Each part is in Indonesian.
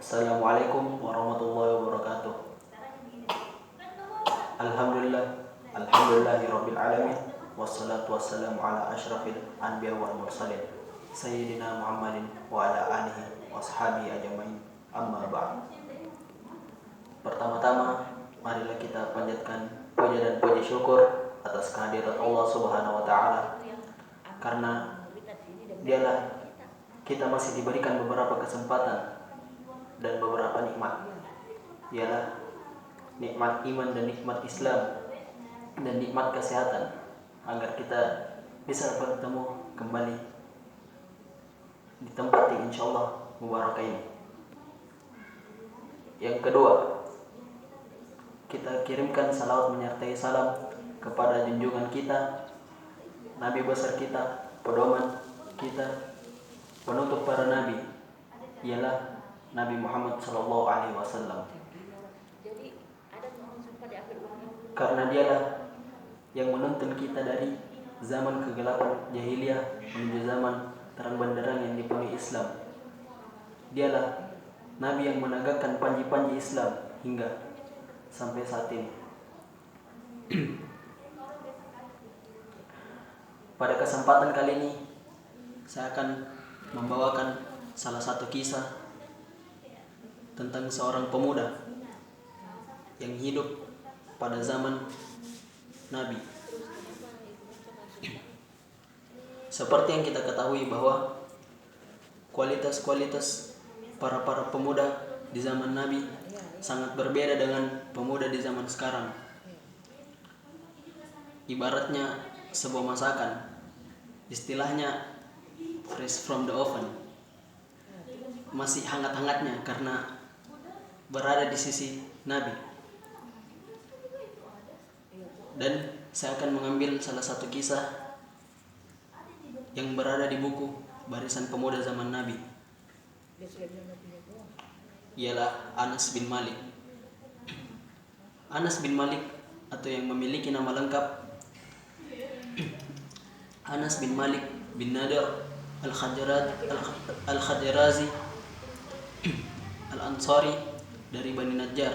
Assalamualaikum warahmatullahi wabarakatuh. Alhamdulillah, alhamdulillahirabbil alamin. Wassalatu wassalamu ala asyrafil anbiya wal mursalin sayyidina Muhammadin wa ala alihi washabihi ajmain. Amma ba'd. Pertama-tama, marilah kita panjatkan puja dan puji syukur atas kehadirat Allah Subhanahu wa taala, karena Dialah kita masih diberikan beberapa kesempatan dan beberapa nikmat, ialah nikmat iman dan nikmat Islam dan nikmat kesehatan, agar kita bisa bertemu kembali di tempat yang insyaallah mubarakah ini. Yang kedua, kita kirimkan salawat menyertai salam kepada junjungan kita, Nabi besar kita, pedoman kita, penutup para nabi, ialah Nabi Muhammad SAW. Karena dialah yang menuntun kita dari zaman kegelapan jahiliyah menuju zaman terang benderang yang dipenuhi Islam. Dialah Nabi yang menegakkan panji-panji Islam hingga sampai saat ini. Pada kesempatan kali ini saya akan membawakan salah satu kisah tentang seorang pemuda yang hidup pada zaman Nabi. Seperti yang kita ketahui bahwa kualitas para pemuda di zaman Nabi sangat berbeda dengan pemuda di zaman sekarang. Ibaratnya sebuah masakan, istilahnya fresh from the oven, masih hangat-hangatnya karena berada di sisi Nabi. Dan saya akan mengambil salah satu kisah yang berada di buku Barisan Pemuda Zaman Nabi, ialah Anas bin Malik. Anas bin Malik, atau yang memiliki nama lengkap Anas bin Malik bin Nadir Al-Khadirazi Al-Ansari dari Bani Najjar.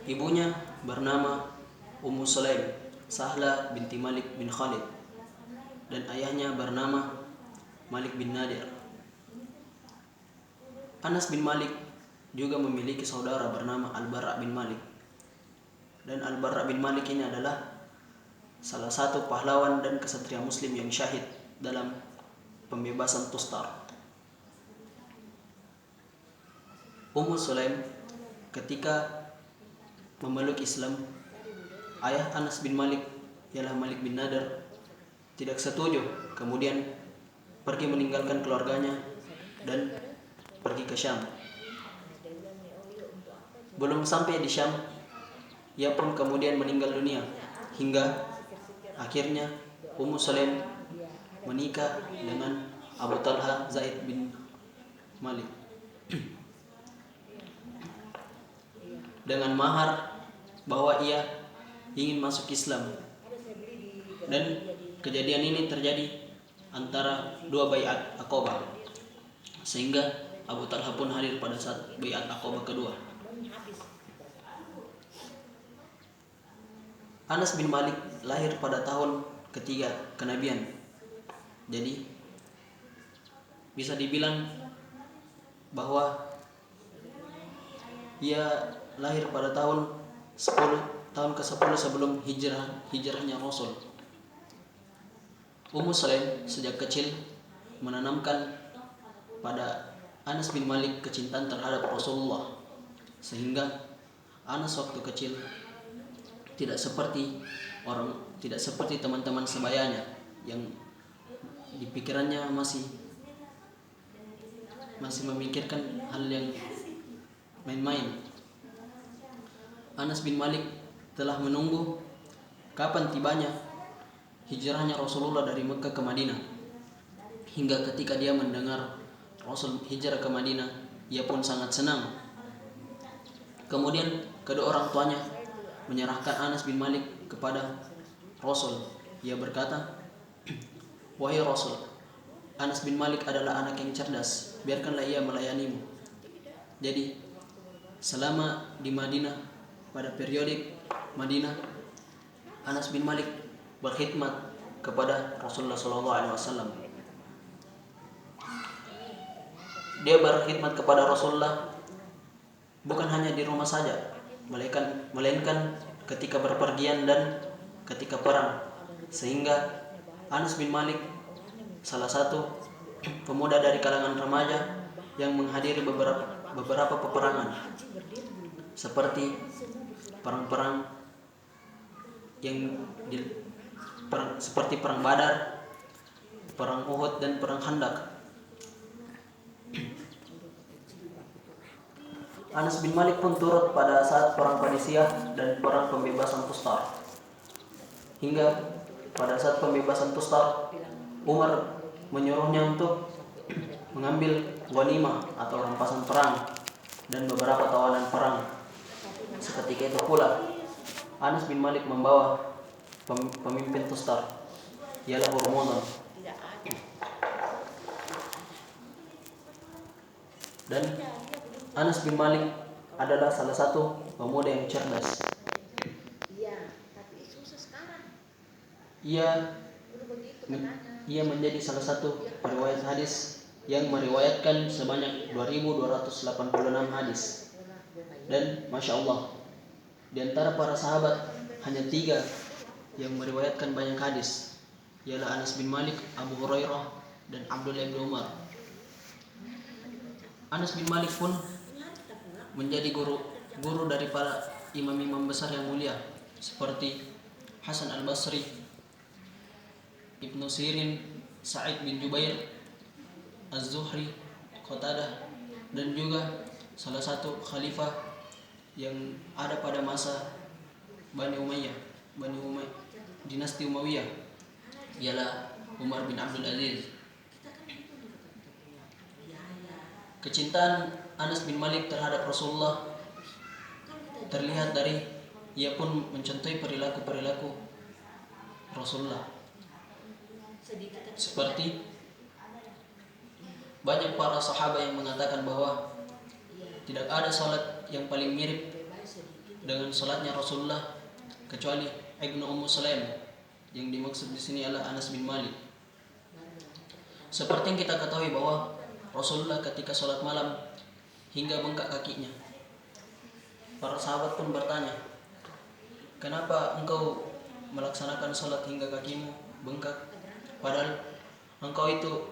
Ibunya bernama Ummu Sulaim Sahla binti Malik bin Khalid, dan ayahnya bernama Malik bin Nadir. Anas bin Malik juga memiliki saudara bernama Al-Bara' bin Malik, dan Al-Bara' bin Malik ini adalah salah satu pahlawan dan kesatria muslim yang syahid dalam pembebasan Tustar. Ummu Sulaim ketika memeluk Islam, ayah Anas bin Malik ialah Malik bin Nadir tidak setuju, kemudian pergi meninggalkan keluarganya dan pergi ke Syam. Belum sampai di Syam, ia pun kemudian meninggal dunia, hingga akhirnya Ummu Sulaim menikah dengan Abu Talha Zaid bin Malik dengan mahar bahwa ia ingin masuk Islam. Dan kejadian ini terjadi antara dua baiat Aqabah, sehingga Abu Talha pun hadir pada saat baiat Aqabah kedua. Anas bin Malik lahir pada tahun ketiga kenabian. Jadi bisa dibilang bahwa ia lahir pada tahun ke-10 sebelum hijrahnya Rasul. Ummu Sulaim sejak kecil menanamkan pada Anas bin Malik kecintaan terhadap Rasulullah, sehingga Anas waktu kecil tidak seperti teman-teman sebayanya yang di pikirannya masih memikirkan hal yang main-main. Anas bin Malik telah menunggu kapan tibanya hijrahnya Rasulullah dari Mekah ke Madinah, hingga ketika dia mendengar Rasul hijrah ke Madinah, ia pun sangat senang. Kemudian kedua orang tuanya menyerahkan Anas bin Malik kepada Rasul. Ia berkata, "Wahai Rasul, Anas bin Malik adalah anak yang cerdas, biarkanlah ia melayanimu. Jadi selama di Madinah, pada periode Madinah, Anas bin Malik berkhidmat kepada Rasulullah SAW. Dia berkhidmat kepada Rasulullah bukan hanya di rumah saja, melainkan ketika berpergian dan ketika perang. Sehingga Anas bin Malik salah satu pemuda dari kalangan remaja yang menghadiri beberapa peperangan, seperti perang-perang seperti perang Badar, perang Uhud, dan perang Khandaq. Anas bin Malik pun turut pada saat perang Qadisiyah dan perang pembebasan Tustar. Hingga pada saat pembebasan Tustar, Umar menyuruhnya untuk mengambil ghanimah atau rampasan perang dan beberapa tawanan perang. Seketika itu pula Anas bin Malik membawa pemimpin Tustar, ialah Hurmuzan. Dan Anas bin Malik adalah salah satu pemuda yang cerdas. Ia menjadi salah satu periwayat hadis yang meriwayatkan sebanyak 2286 hadis. Dan Masya Allah, di antara para sahabat hanya 3 yang meriwayatkan banyak hadis, ialah Anas bin Malik, Abu Hurairah, dan Abdullah bin Umar. Anas bin Malik pun menjadi guru dari para imam-imam besar yang mulia seperti Hasan al-Basri, Ibnu Sirin, Sa'id bin Jubair, Az-Zuhri, Qatadah, dan juga salah satu khalifah yang ada pada masa Bani Umayyah, dinasti Umayyah, ialah Umar bin Abdul Aziz. Kecintaan Anas bin Malik terhadap Rasulullah terlihat dari ia pun mencontohi perilaku Rasulullah. Seperti banyak para sahabat yang mengatakan bahwa tidak ada salat yang paling mirip dengan salatnya Rasulullah kecuali Ibnu Ummu Sulaim, yang dimaksud di sini adalah Anas bin Malik. Seperti yang kita ketahui bahwa Rasulullah ketika salat malam hingga bengkak kakinya. Para sahabat pun bertanya, kenapa engkau melaksanakan salat hingga kakimu bengkak, padahal engkau itu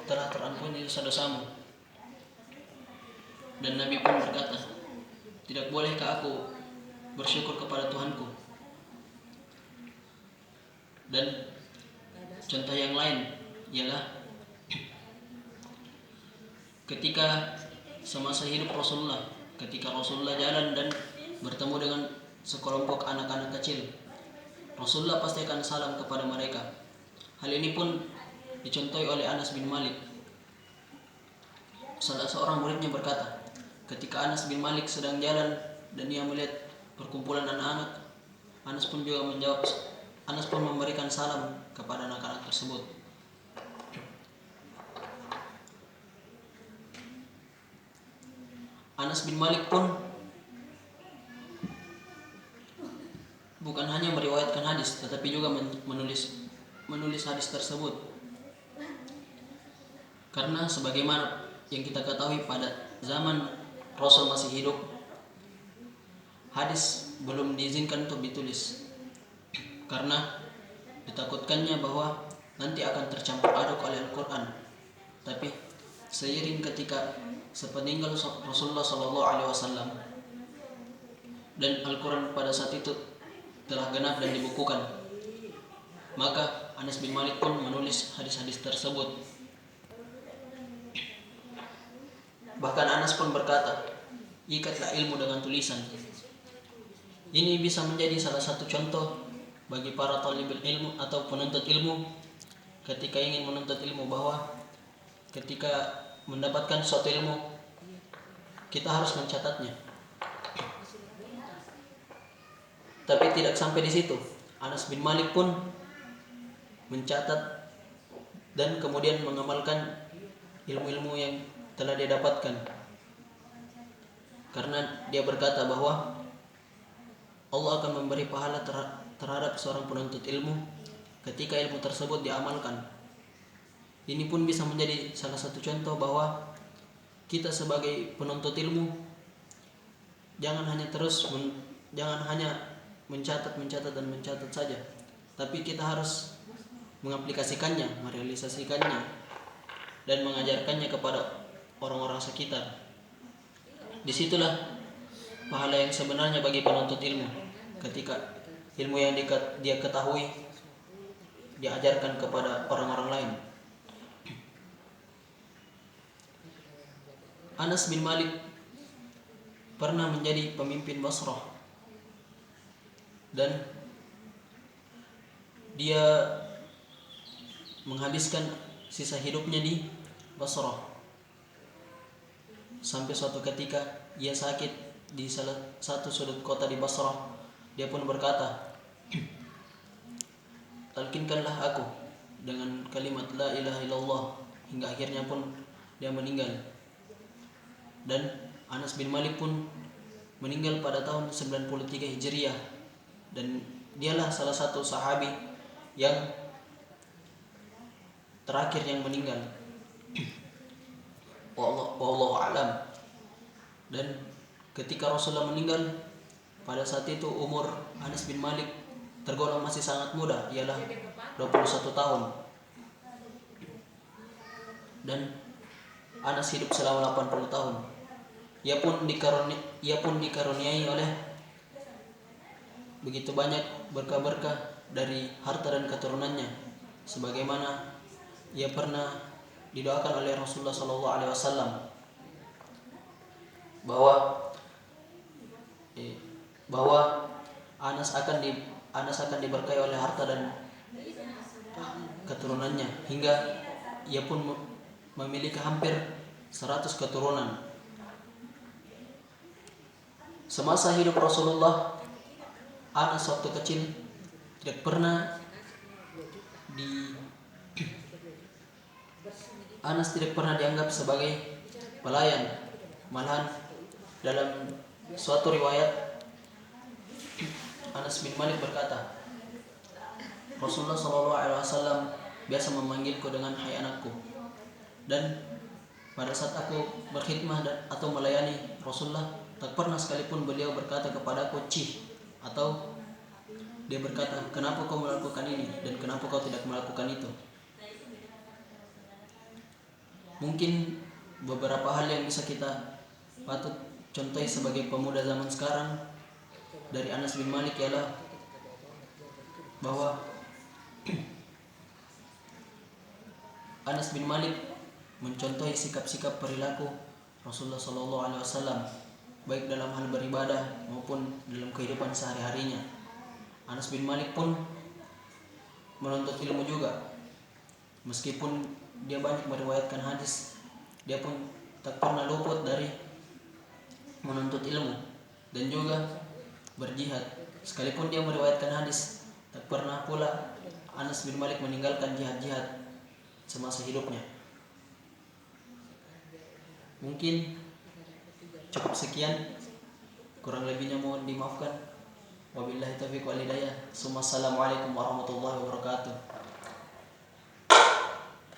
telah terampuni dosa-dosamu? Dan Nabi pun berkata, tidak bolehkah aku bersyukur kepada Tuhanku? Dan contoh yang lain ialah ketika semasa hidup Rasulullah, ketika Rasulullah jalan dan bertemu dengan sekelompok anak-anak kecil, Rasulullah pasti akan salam kepada mereka. Hal ini pun dicontohi oleh Anas bin Malik. Salah seorang muridnya berkata, ketika Anas bin Malik sedang jalan dan ia melihat perkumpulan anak-anak, Anas pun memberikan salam kepada anak-anak tersebut. Anas bin Malik pun bukan hanya meriwayatkan hadis, tetapi juga menulis hadis tersebut. Karena sebagaimana yang kita ketahui pada zaman Rasul masih hidup, hadis belum diizinkan untuk ditulis, karena ditakutkannya bahwa nanti akan tercampur aduk oleh Al-Quran. Tapi seiring ketika sepeninggal Rasulullah SAW dan Al-Quran pada saat itu telah genap dan dibukukan, maka Anas bin Malik pun menulis hadis-hadis tersebut. Bahkan Anas pun berkata, ikatlah ilmu dengan tulisan. Ini bisa menjadi salah satu contoh bagi para talibul ilmu atau penuntut ilmu ketika ingin menuntut ilmu, bahwa ketika mendapatkan suatu ilmu kita harus mencatatnya. Tapi tidak sampai di situ, Anas bin Malik pun mencatat dan kemudian mengamalkan ilmu-ilmu yang telah dia dapatkan. Karena dia berkata bahwa Allah akan memberi pahala terhadap seorang penuntut ilmu ketika ilmu tersebut diamalkan. Ini pun bisa menjadi salah satu contoh bahwa kita sebagai penuntut ilmu jangan hanya mencatat saja, tapi kita harus mengaplikasikannya, merealisasikannya, dan mengajarkannya kepada orang-orang sekitar. Disitulah pahala yang sebenarnya bagi penuntut ilmu, ketika ilmu yang dia ketahui diajarkan kepada orang-orang lain. Anas bin Malik pernah menjadi pemimpin Basrah, dan dia menghabiskan sisa hidupnya di Basrah sampai suatu ketika ia sakit di salah satu sudut kota di Basrah. Dia pun berkata, talkinkanlah aku dengan kalimat la ilaha illallah, hingga akhirnya pun dia meninggal. Dan Anas bin Malik pun meninggal pada tahun 93 Hijriah, dan dialah salah satu sahabi yang terakhir yang meninggal. Wallahu a'lam. Dan ketika Rasulullah meninggal, pada saat itu umur Anas bin Malik tergolong masih sangat muda, ialah 21 tahun. Dan Anas hidup selama 80 tahun. Ia pun dikaruniai oleh begitu banyak berkah-berkah dari harta dan keturunannya, sebagaimana ia pernah didoakan oleh Rasulullah SAW bahwa Anas akan diberkahi oleh harta dan keturunannya, hingga ia pun memiliki hampir 100 keturunan. Semasa hidup Rasulullah, Anas waktu kecil tidak pernah dianggap sebagai pelayan. Malahan dalam suatu riwayat, Anas bin Malik berkata, Rasulullah SAW biasa memanggilku dengan hai anakku, dan pada saat aku berkhidmah atau melayani Rasulullah, tak pernah sekalipun beliau berkata kepadaku cih, atau dia berkata, kenapa kau melakukan ini dan kenapa kau tidak melakukan itu. Mungkin beberapa hal yang bisa kita patut contohi sebagai pemuda zaman sekarang dari Anas bin Malik ialah bahwa Anas bin Malik mencontohi sikap-sikap perilaku Rasulullah SAW, baik dalam hal beribadah maupun dalam kehidupan sehari-harinya. Anas bin Malik pun menuntut ilmu juga. Meskipun dia banyak meriwayatkan hadis, dia pun tak pernah luput dari menuntut ilmu dan juga berjihad. Sekalipun dia meriwayatkan hadis, tak pernah pula Anas bin Malik meninggalkan jihad-jihad semasa hidupnya. Mungkin cukup sekian, kurang lebihnya mohon dimaafkan. Wabillahi taufiq wal hidayah. Assalamualaikum warahmatullahi wabarakatuh.